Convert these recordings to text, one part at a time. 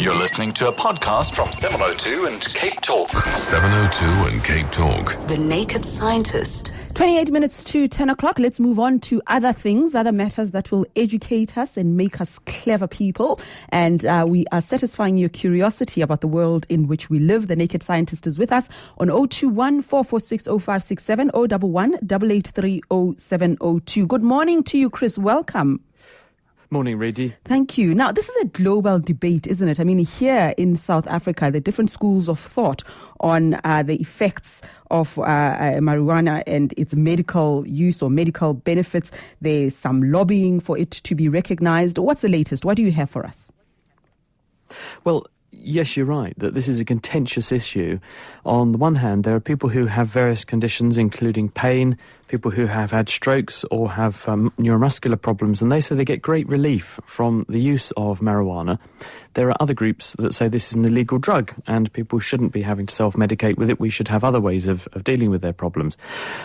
You're listening to a podcast from 702 and Cape Talk. 702 and Cape Talk. The Naked Scientist. 28 minutes to 10 o'clock. Let's move on to other things, other matters that will educate us and make us clever people. And we are satisfying your curiosity about the world in which we live. The Naked Scientist is with us on 021 446 0567 011 883 0702. Good morning to you, Chris. Welcome. Morning, Reedy. Thank you. Now, this is a global debate, isn't it? I mean, here in South Africa, the different schools of thought on the effects of marijuana and its medical use or medical benefits. There's some lobbying for it to be recognized. What's the latest? What do you have for us? Well, yes, you're right, that this is a contentious issue. On the one hand, there are people who have various conditions, including pain, people who have had strokes or have neuromuscular problems, and they say they get great relief from the use of marijuana. There are other groups that say this is an illegal drug and people shouldn't be having to self-medicate with it. We should have other ways of dealing with their problems.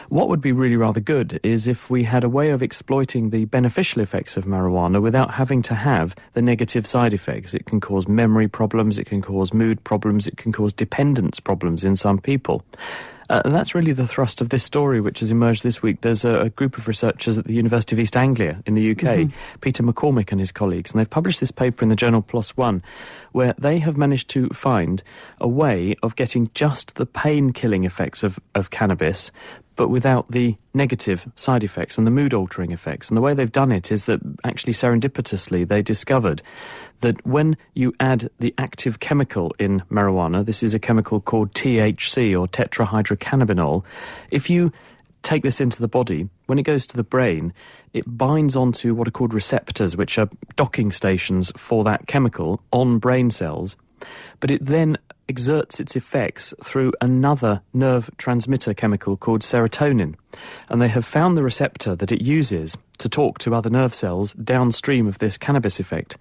What would be really rather good is if we had a way of exploiting the beneficial effects of marijuana without having to have the negative side effects. It can cause memory problems, it can cause mood problems, it can cause dependence problems in some people. And that's really the thrust of this story, which has emerged this week. There's a group of researchers at the University of East Anglia in the UK, Peter McCormick and his colleagues, and they've published this paper in the journal PLOS ONE, where they have managed to find a way of getting just the pain-killing effects of cannabis, but without the negative side effects and the mood-altering effects. And the way they've done it is that, actually serendipitously, they discovered that when you add the active chemical in marijuana, this is a chemical called THC, or tetrahydrocannabinol, if you take this into the body, when it goes to the brain, it binds onto what are called receptors, which are docking stations for that chemical on brain cells, but it then exerts its effects through another nerve transmitter chemical called serotonin. And they have found the receptor that it uses to talk to other nerve cells downstream of this cannabis effect.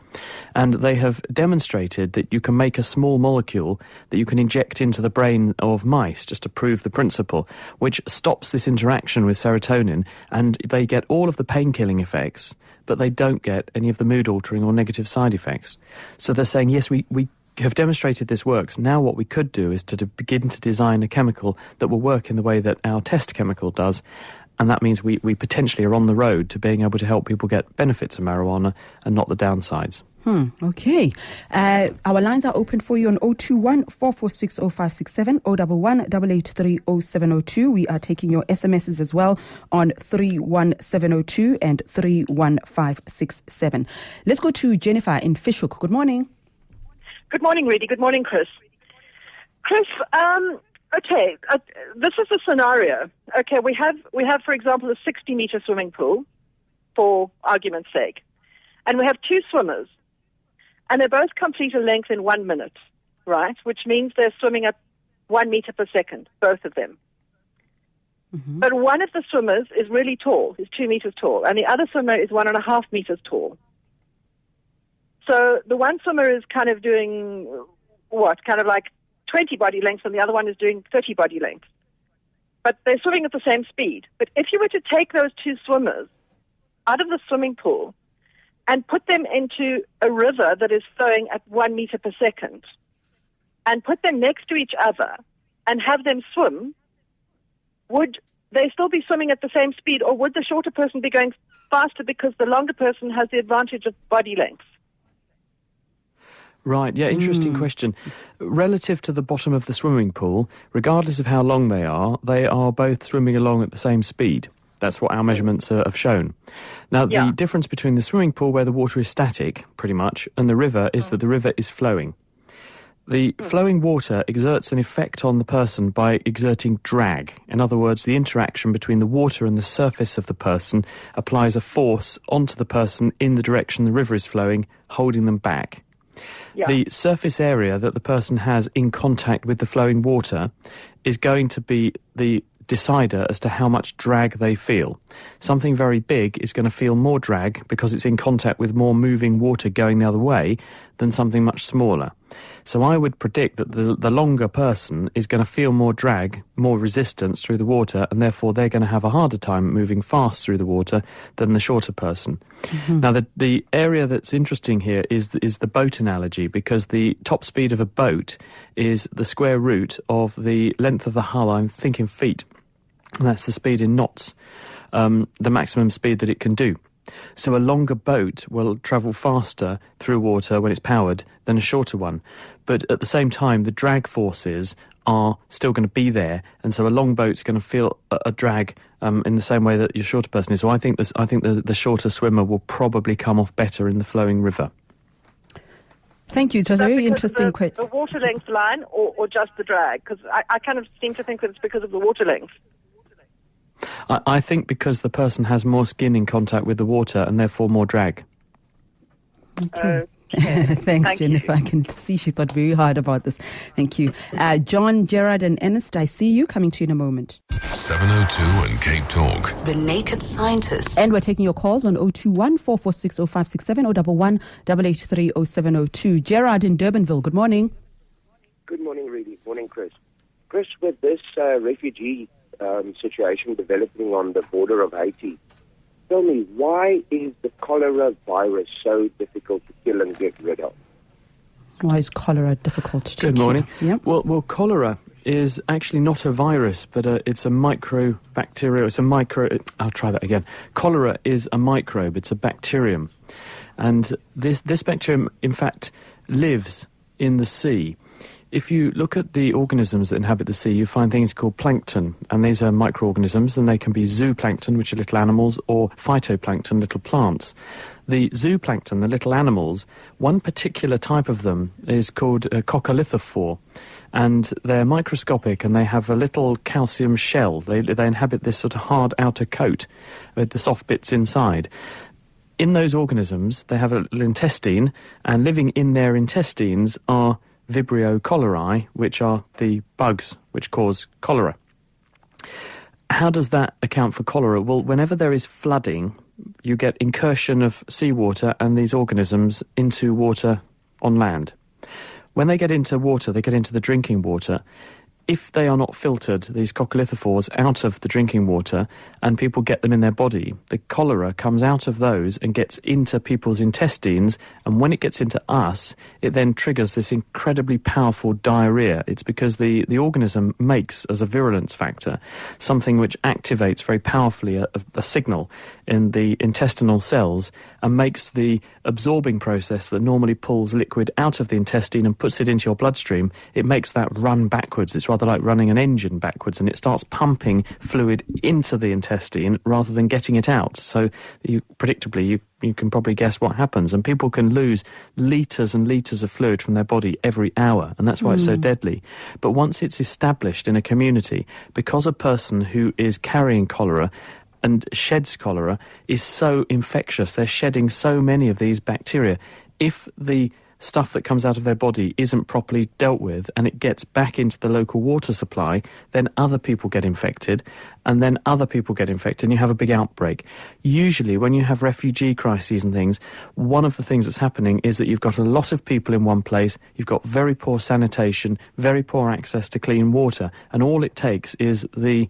And they have demonstrated that you can make a small molecule that you can inject into the brain of mice, just to prove the principle, which stops this interaction with serotonin, and they get all of the pain-killing effects, but they don't get any of the mood-altering or negative side effects. So they're saying, yes, we have demonstrated this works. Now what we could do is to begin to design a chemical that will work in the way that our test chemical does, and that means we potentially are on the road to being able to help people get benefits of marijuana and not the downsides. Okay. Our lines are open for you on 021 446 0567 011 883 0702. We are taking your SMSs as well on 31702 and 31567. Let's go to Jennifer in Fishhook. Good morning. Good morning, Reedy. Good morning, Chris. Chris, this is a scenario. Okay, we have, for example, a 60-meter swimming pool, for argument's sake, and we have two swimmers, and they both complete a length in 1 minute, right? Which means they're swimming at 1 meter per second, both of them. But one of the swimmers is really tall, is 2 meters tall, and the other swimmer is 1.5 meters tall. So the one swimmer is kind of doing, kind of like 20 body lengths, and the other one is doing 30 body lengths. But they're swimming at the same speed. But if you were to take those two swimmers out of the swimming pool and put them into a river that is flowing at 1 meter per second, and put them next to each other and have them swim, would they still be swimming at the same speed, or would the shorter person be going faster because the longer person has the advantage of body length? Right, yeah, interesting question. Relative to the bottom of the swimming pool, regardless of how long they are both swimming along at the same speed. That's what our measurements have shown. Now, the difference between the swimming pool, where the water is static, pretty much, and the river is that the river is flowing. The flowing water exerts an effect on the person by exerting drag. In other words, the interaction between the water and the surface of the person applies a force onto the person in the direction the river is flowing, holding them back. The surface area that the person has in contact with the flowing water is going to be the decider as to how much drag they feel. Something very big is going to feel more drag because it's in contact with more moving water going the other way than something much smaller. So I would predict that the longer person is going to feel more drag, more resistance through the water, and therefore they're going to have a harder time moving fast through the water than the shorter person. Now, the area that's interesting here is the boat analogy, because the top speed of a boat is the square root of the length of the hull, I'm thinking feet, and that's the speed in knots, the maximum speed that it can do. So a longer boat will travel faster through water when it's powered than a shorter one. But at the same time, the drag forces are still going to be there, and so a long boat's going to feel a drag in the same way that your shorter person is. So I think the shorter swimmer will probably come off better in the flowing river. Thank you. It was a very interesting question. The water length line or just the drag? Because I kind of seem to think that it's because of the water length. I think because the person has more skin in contact with the water and therefore more drag. Okay. Thanks, Thank Jennifer. you. I can see she thought very hard about this. Thank you. John, Gerard and Ernest, I see you. Coming to you in a moment. 702 and Cape Talk. The Naked Scientist. And we're taking your calls on 021 446 0567 or 11 883 0702. Gerard in Durbanville, good morning. Good morning, Rudy. Morning, Chris. Chris, with this refugee situation developing on the border of Haiti, tell me, why is the cholera virus so difficult to kill and get rid of? Why is cholera difficult to Good morning. kill? Yep. Well, cholera is actually not a virus, but it's a microbacteria. I'll try that again. Cholera is a microbe. It's a bacterium. And this bacterium, in fact, lives in the sea. If you look at the organisms that inhabit the sea, you find things called plankton, and these are microorganisms, and they can be zooplankton, which are little animals, or phytoplankton, little plants. The zooplankton, the little animals, one particular type of them is called a coccolithophore, and they're microscopic, and they have a little calcium shell. They inhabit this sort of hard outer coat with the soft bits inside. In those organisms, they have a little intestine, and living in their intestines are Vibrio cholerae, which are the bugs which cause cholera. How does that account for cholera? Well, whenever there is flooding, you get incursion of seawater and these organisms into water on land. When they get into water, they get into the drinking water. If they are not filtered, these coccolithophores, out of the drinking water, and people get them in their body, the cholera comes out of those and gets into people's intestines, and when it gets into us, it then triggers this incredibly powerful diarrhea. It's because the organism makes, as a virulence factor, something which activates very powerfully a signal in the intestinal cells and makes the absorbing process that normally pulls liquid out of the intestine and puts it into your bloodstream, it makes that run backwards. It's rather like running an engine backwards, and it starts pumping fluid into the intestine rather than getting it out. So predictably, you can probably guess what happens, and people can lose litres and litres of fluid from their body every hour, and that's why it's so deadly. But once it's established in a community, because a person who is carrying cholera and sheds cholera is so infectious, they're shedding so many of these bacteria, if the stuff that comes out of their body isn't properly dealt with and it gets back into the local water supply, then other people get infected, and then other people get infected, and you have a big outbreak. Usually when you have refugee crises and things, one of the things that's happening is that you've got a lot of people in one place, you've got very poor sanitation, very poor access to clean water, and all it takes is the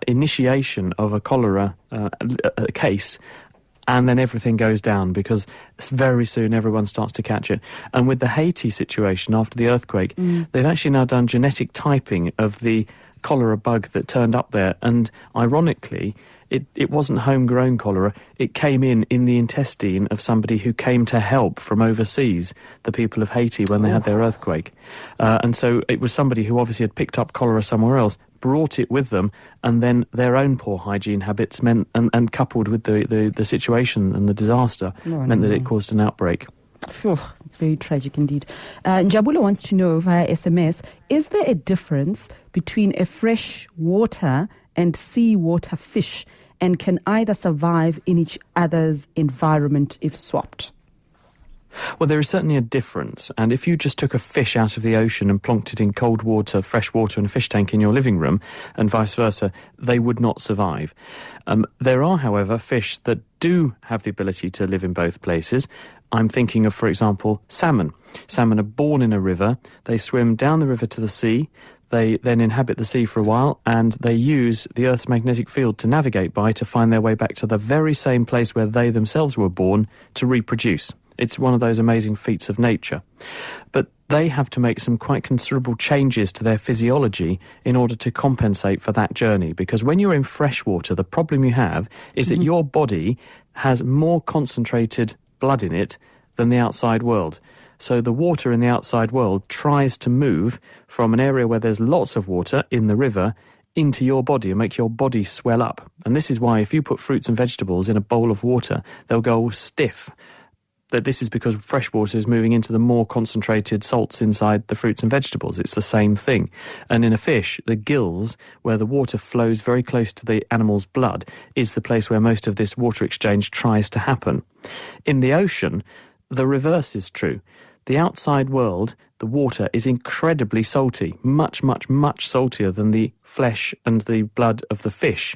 initiation of a cholera case, and then everything goes down, because very soon everyone starts to catch it. And with the Haiti situation after the earthquake, they've actually now done genetic typing of the cholera bug that turned up there, and ironically, it wasn't homegrown cholera. It came in the intestine of somebody who came to help from overseas, the people of Haiti, when they had their earthquake. And so it was somebody who obviously had picked up cholera somewhere else, brought it with them, and then their own poor hygiene habits meant, and coupled with the situation and the disaster, meant that it caused an outbreak. Phew, it's very tragic indeed. Njabula wants to know via SMS, is there a difference between a fresh water and seawater fish, and can either survive in each other's environment if swapped? Well, there is certainly a difference, and if you just took a fish out of the ocean and plonked it in cold water, fresh water in a fish tank in your living room, and vice versa, they would not survive. There are, however, fish that do have the ability to live in both places. I'm thinking of, for example, salmon. Salmon are born in a river, they swim down the river to the sea, they then inhabit the sea for a while, and they use the Earth's magnetic field to navigate by to find their way back to the very same place where they themselves were born to reproduce. It's one of those amazing feats of nature. But they have to make some quite considerable changes to their physiology in order to compensate for that journey. Because when you're in freshwater, the problem you have is that your body has more concentrated blood in it than the outside world. So the water in the outside world tries to move from an area where there's lots of water in the river into your body and make your body swell up. And this is why if you put fruits and vegetables in a bowl of water, they'll go all stiff. That this is because fresh water is moving into the more concentrated salts inside the fruits and vegetables. It's the same thing. And in a fish, the gills, where the water flows very close to the animal's blood, is the place where most of this water exchange tries to happen. In the ocean, the reverse is true. The outside world, the water, is incredibly salty, much, much, much saltier than the flesh and the blood of the fish.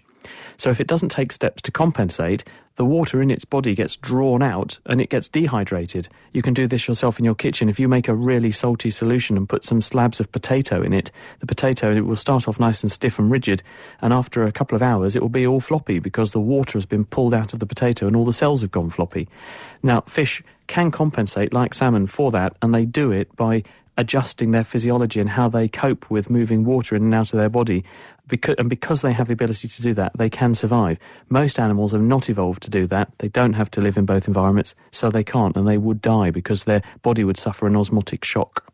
So if it doesn't take steps to compensate, the water in its body gets drawn out and it gets dehydrated. You can do this yourself in your kitchen. If you make a really salty solution and put some slabs of potato in it, the potato, it will start off nice and stiff and rigid, and after a couple of hours it will be all floppy because the water has been pulled out of the potato and all the cells have gone floppy. Now, fish can compensate, like salmon, for that, and they do it by adjusting their physiology and how they cope with moving water in and out of their body. Because they have the ability to do that, they can survive. Most animals have not evolved to do that. They don't have to live in both environments, so they can't, and they would die because their body would suffer an osmotic shock.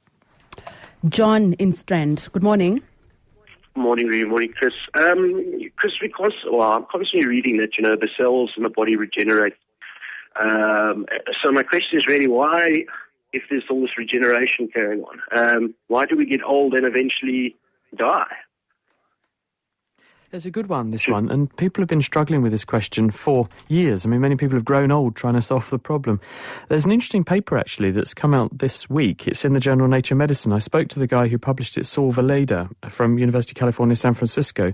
John in Strand, good morning. Morning, Rudy. Morning, Chris. Chris, because I'm constantly reading that, the cells in the body regenerate. So my question is really why, if there's all this regeneration going on, why do we get old and eventually die? It's a good one, this one, and people have been struggling with this question for years. I mean, many people have grown old trying to solve the problem. There's an interesting paper, actually, that's come out this week. It's in the journal Nature Medicine. I spoke to the guy who published it, Saul Valeda, from University of California, San Francisco.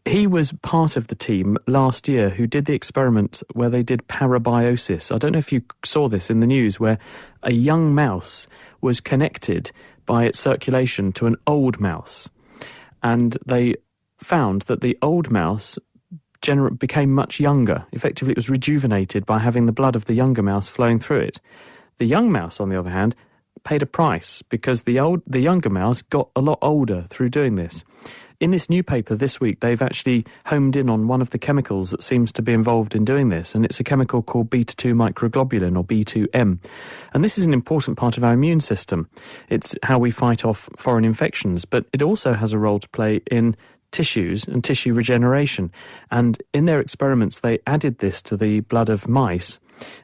He was part of the team last year who did the experiment where they did parabiosis. I don't know if you saw this in the news, where a young mouse was connected by its circulation to an old mouse, and they found that the old mouse became much younger. Effectively, it was rejuvenated by having the blood of the younger mouse flowing through it. The young mouse, on the other hand, paid a price because the younger mouse got a lot older through doing this. In this new paper this week, they've actually homed in on one of the chemicals that seems to be involved in doing this, and it's a chemical called beta-2 microglobulin, or B2M. And this is an important part of our immune system. It's how we fight off foreign infections, but it also has a role to play in tissues and tissue regeneration. And in their experiments, they added this to the blood of mice,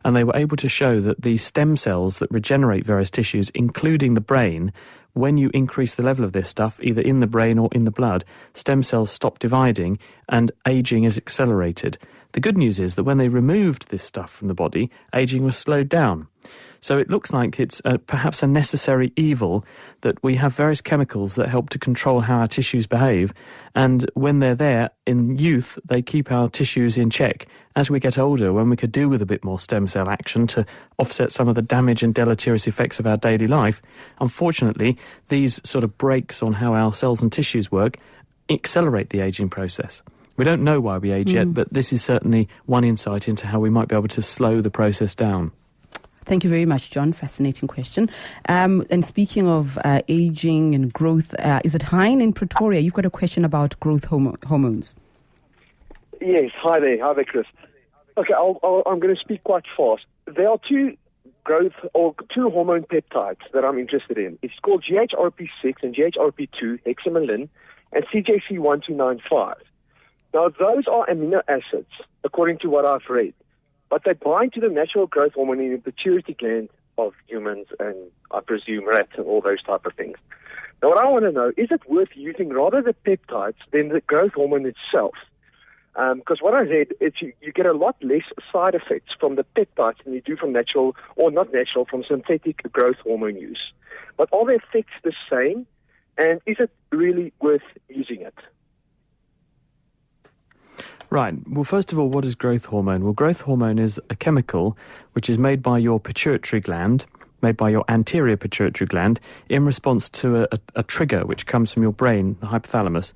and they were able to show that the stem cells that regenerate various tissues, including the brain, when you increase the level of this stuff, either in the brain or in the blood, stem cells stop dividing and aging is accelerated. The good news is that when they removed this stuff from the body, aging was slowed down. So it looks like it's perhaps a necessary evil that we have various chemicals that help to control how our tissues behave, and when they're there in youth, they keep our tissues in check. As we get older, when we could do with a bit more stem cell action to offset some of the damage and deleterious effects of our daily life, unfortunately, these sort of breaks on how our cells and tissues work accelerate the aging process. We don't know why we age yet, but this is certainly one insight into how we might be able to slow the process down. Thank you very much, John. Fascinating question. And speaking of aging and growth, is it Hein in Pretoria? You've got a question about growth hormones. Yes, hi there, Chris. Okay, I'm going to speak quite fast. There are two hormone peptides that I'm interested in. It's called GHRP6 and GHRP2, hexamelin, and CJC1295. Now, those are amino acids, according to what I've read, but they bind to the natural growth hormone in the pituitary gland of humans and, I presume, rats and all those type of things. Now, what I want to know, is it worth using rather the peptides than the growth hormone itself? Because what I read is you get a lot less side effects from the peptides than you do from natural, or not natural, from synthetic growth hormone use. But are the effects the same? And is it really worth using it? Right. Well, first of all, what is growth hormone? Well, growth hormone is a chemical which is made by your pituitary gland, made by your anterior pituitary gland, in response to a trigger which comes from your brain, the hypothalamus,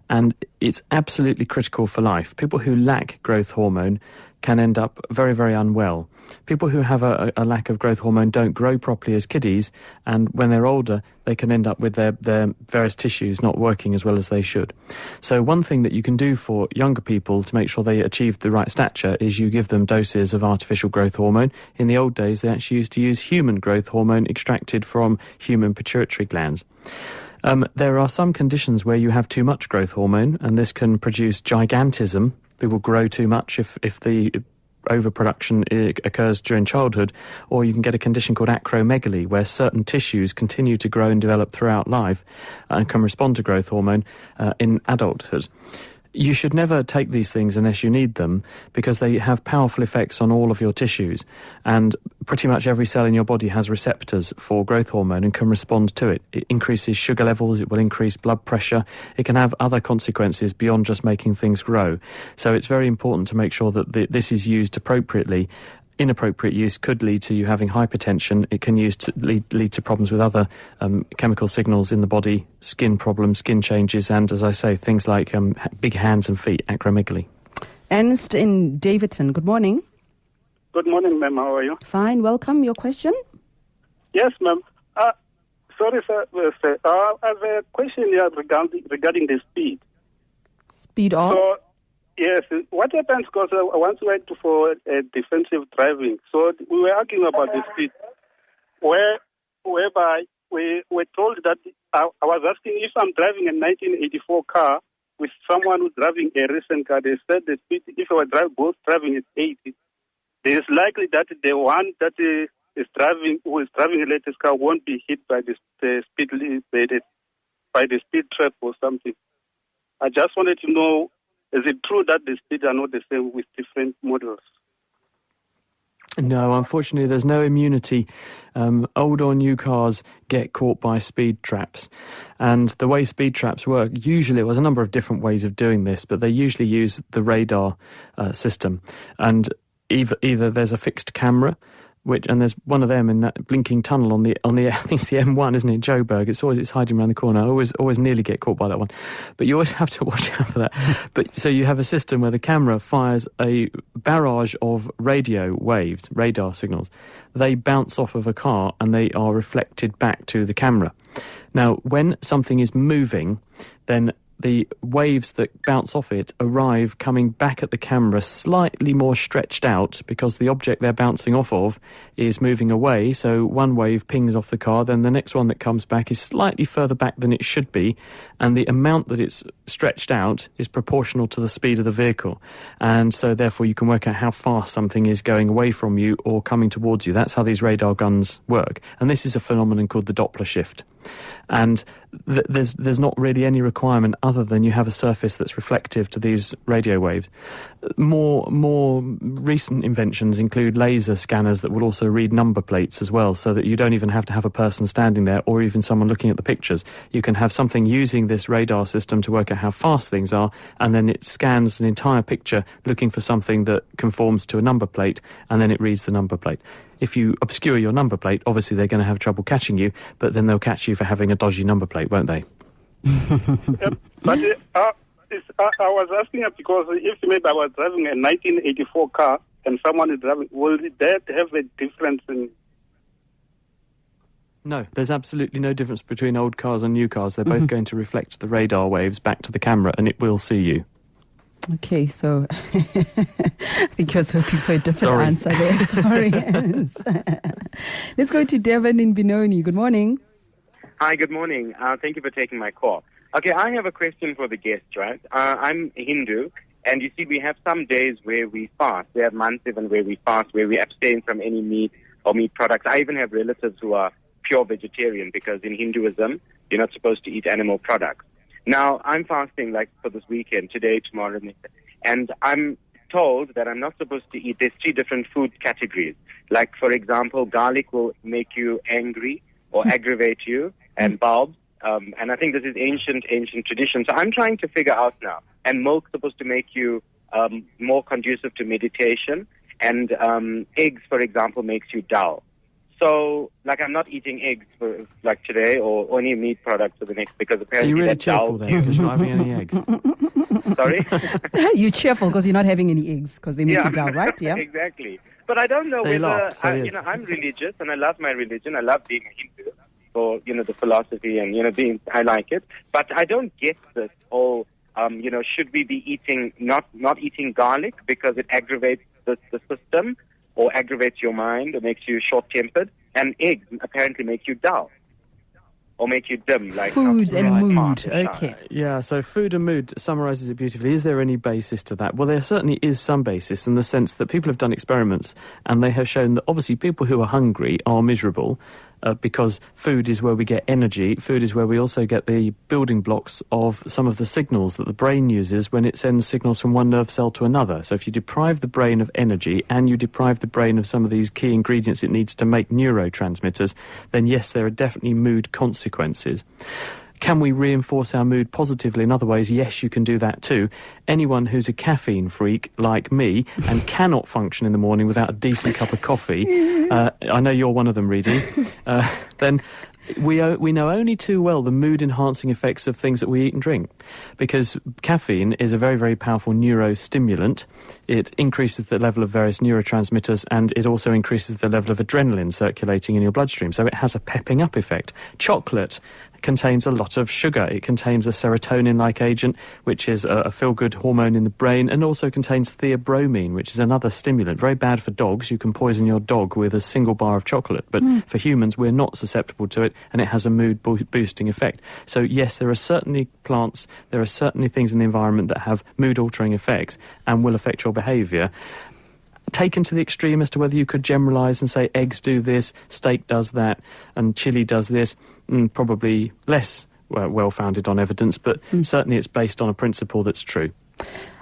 and it's absolutely critical for life. People who lack growth hormone can end up very, very unwell. People who have a lack of growth hormone don't grow properly as kiddies, and when they're older, they can end up with their various tissues not working as well as they should. So one thing that you can do for younger people to make sure they achieve the right stature is you give them doses of artificial growth hormone. In the old days, they actually used to use human growth hormone extracted from human pituitary glands. There are some conditions where you have too much growth hormone, and this can produce gigantism. People grow too much if the overproduction occurs during childhood, or you can get a condition called acromegaly, where certain tissues continue to grow and develop throughout life and can respond to growth hormone in adulthood. You should never take these things unless you need them, because they have powerful effects on all of your tissues, and pretty much every cell in your body has receptors for growth hormone and can respond to it. It increases sugar levels, it will increase blood pressure, it can have other consequences beyond just making things grow. So it's very important to make sure that this is used appropriately. Inappropriate use could lead to you having hypertension. It can lead to problems with other chemical signals in the body, skin problems, skin changes, and, as I say, things like big hands and feet, acromegaly. Ernst in Davidson, good morning. Good morning, ma'am. How are you? Fine, welcome. Your question? Yes, ma'am. Sorry, sir. I have a question here regarding the speed. Speed of? So, yes, what happens, because I once went for a defensive driving, so we were arguing about the speed, whereby we were told that I was asking if I'm driving a 1984 car with someone who's driving a recent car. They said the speed, if I were both driving at 80, it is likely that the one that who is driving the latest car won't be hit by the speed limit, by the speed trap or something. I just wanted to know, is it true that the speeds are not the same with different models? No, unfortunately, there's no immunity. Old or new cars get caught by speed traps. And the way speed traps work, usually, there's a number of different ways of doing this, but they usually use the radar system. And either there's a fixed camera, and there's one of them in that blinking tunnel on the I think it's the M1, isn't it, Joburg? It's hiding around the corner. I always nearly get caught by that one. But you always have to watch out for that. But so you have a system where the camera fires a barrage of radio waves, radar signals. They bounce off of a car and they are reflected back to the camera. Now, when something is moving, then the waves that bounce off it arrive coming back at the camera slightly more stretched out, because the object they're bouncing off of is moving away. So one wave pings off the car, then the next one that comes back is slightly further back than it should be, and the amount that it's stretched out is proportional to the speed of the vehicle. And so therefore you can work out how fast something is going away from you or coming towards you. That's how these radar guns work. And this is a phenomenon called the Doppler shift. And there's not really any requirement other than you have a surface that's reflective to these radio waves. More recent inventions include laser scanners that will also read number plates as well, so that you don't even have to have a person standing there or even someone looking at the pictures. You can have something using this radar system to work out how fast things are, and then it scans an entire picture looking for something that conforms to a number plate, and then it reads the number plate. If you obscure your number plate, obviously they're going to have trouble catching you, but then they'll catch you for having a dodgy number plate, won't they? But I was asking it because if maybe I was driving a 1984 car and someone is driving, will that have a difference in? No, there's absolutely no difference between old cars and new cars. They're both going to reflect the radar waves back to the camera, and it will see you. Okay, so I think you're hoping for a different answer there. Sorry. Let's go to Devon in Benoni. Good morning. Hi, good morning. Thank you for taking my call. Okay, I have a question for the guests, right? I'm Hindu, and you see we have some days where we fast. We have months even where we fast, where we abstain from any meat or meat products. I even have relatives who are pure vegetarian, because in Hinduism, you're not supposed to eat animal products. Now, I'm fasting like for this weekend, today, tomorrow, And I'm told that I'm not supposed to eat. There's 3 different food categories. Like, for example, garlic will make you angry or aggravate you, and bulbs. And I think this is ancient tradition. So I'm trying to figure out now. And milk's supposed to make you more conducive to meditation. And eggs, for example, makes you dull. So, like, I'm not eating eggs for, like, today or any meat products for the next, because apparently so you're really that's dull. cheerful then, because you're not having any eggs. Sorry? You're cheerful because you're not having any eggs because they make you dull, right? Yeah. Exactly. But I don't know They whether, laughed, so yeah. I'm religious and I love my religion. I love being a Hindu for, the philosophy and, I like it. But I don't get this whole, should we be eating, not eating garlic because it aggravates the system or aggravates your mind or makes you short-tempered, and eggs apparently make you dull or make you dim. Like food and mood, okay. Yeah, so food and mood summarises it beautifully. Is there any basis to that? Well, there certainly is some basis in the sense that people have done experiments and they have shown that obviously people who are hungry are miserable because food is where we get energy. Food is where we also get the building blocks of some of the signals that the brain uses when it sends signals from one nerve cell to another. So if you deprive the brain of energy and you deprive the brain of some of these key ingredients it needs to make neurotransmitters, then yes, there are definitely mood consequences. Can we reinforce our mood positively in other ways? Yes, you can do that too. Anyone who's a caffeine freak like me and cannot function in the morning without a decent cup of coffee, I know you're one of them, Reedy, then we know only too well the mood-enhancing effects of things that we eat and drink, because caffeine is a very, very powerful neurostimulant. It increases the level of various neurotransmitters, and it also increases the level of adrenaline circulating in your bloodstream, so it has a pepping up effect. Chocolate contains a lot of sugar. It contains a serotonin-like agent, which is a feel-good hormone in the brain, and also contains theobromine, which is another stimulant. Very bad for dogs. You can poison your dog with a single bar of chocolate. But for humans, we're not susceptible to it, and it has a mood-boosting effect. So, yes, there are certainly plants, there are certainly things in the environment that have mood-altering effects and will affect your behaviour. Taken to the extreme as to whether you could generalise and say eggs do this, steak does that, and chili does this, probably less well-founded on evidence, but certainly it's based on a principle that's true.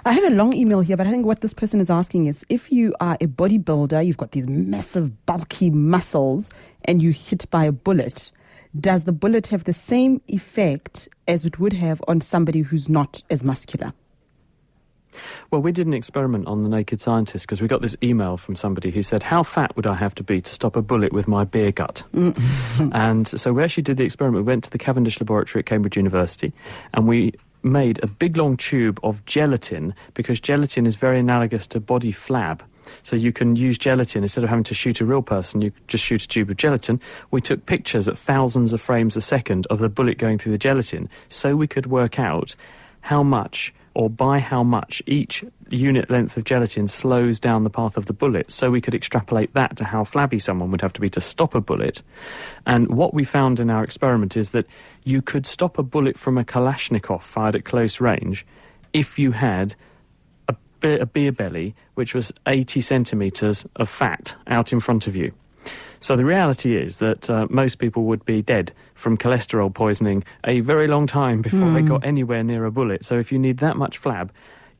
I have a long email here, but I think what this person is asking is, if you are a bodybuilder, you've got these massive, bulky muscles, and you're hit by a bullet, does the bullet have the same effect as it would have on somebody who's not as muscular? Well, we did an experiment on The Naked Scientist because we got this email from somebody who said, how fat would I have to be to stop a bullet with my beer gut? And so we actually did the experiment. We went to the Cavendish Laboratory at Cambridge University and we made a big long tube of gelatin, because gelatin is very analogous to body flab. So you can use gelatin instead of having to shoot a real person. You just shoot a tube of gelatin. We took pictures at thousands of frames a second of the bullet going through the gelatin, so we could work out how much or by how much each unit length of gelatin slows down the path of the bullet, so we could extrapolate that to how flabby someone would have to be to stop a bullet. And what we found in our experiment is that you could stop a bullet from a Kalashnikov fired at close range if you had a beer belly which was 80 centimetres of fat out in front of you. So the reality is that most people would be dead from cholesterol poisoning a very long time before they got anywhere near a bullet. So if you need that much flab,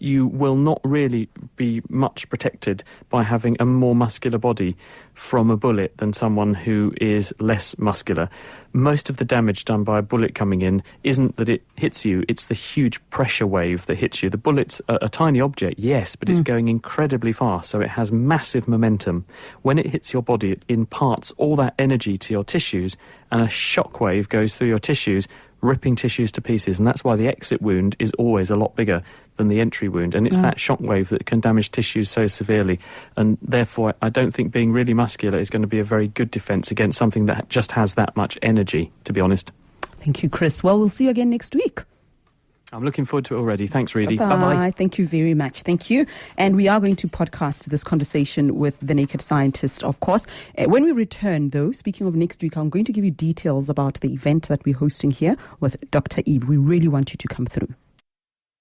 you will not really be much protected by having a more muscular body from a bullet than someone who is less muscular. Most of the damage done by a bullet coming in isn't that it hits you, it's the huge pressure wave that hits you. The bullet's a tiny object, yes, but it's going incredibly fast, so it has massive momentum. When it hits your body, it imparts all that energy to your tissues, and a shock wave goes through your tissues, ripping tissues to pieces, and that's why the exit wound is always a lot bigger than the entry wound, and it's that shock wave that can damage tissues so severely, and therefore I don't think being really muscular is going to be a very good defence against something that just has that much energy, to be honest. Thank you, Chris. Well, we'll see you again next week. I'm looking forward to it already. Thanks, Reedy. Bye-bye. Thank you very much. Thank you. And we are going to podcast this conversation with The Naked Scientist, of course. When we return, though, speaking of next week, I'm going to give you details about the event that we're hosting here with Dr. Eve. We really want you to come through.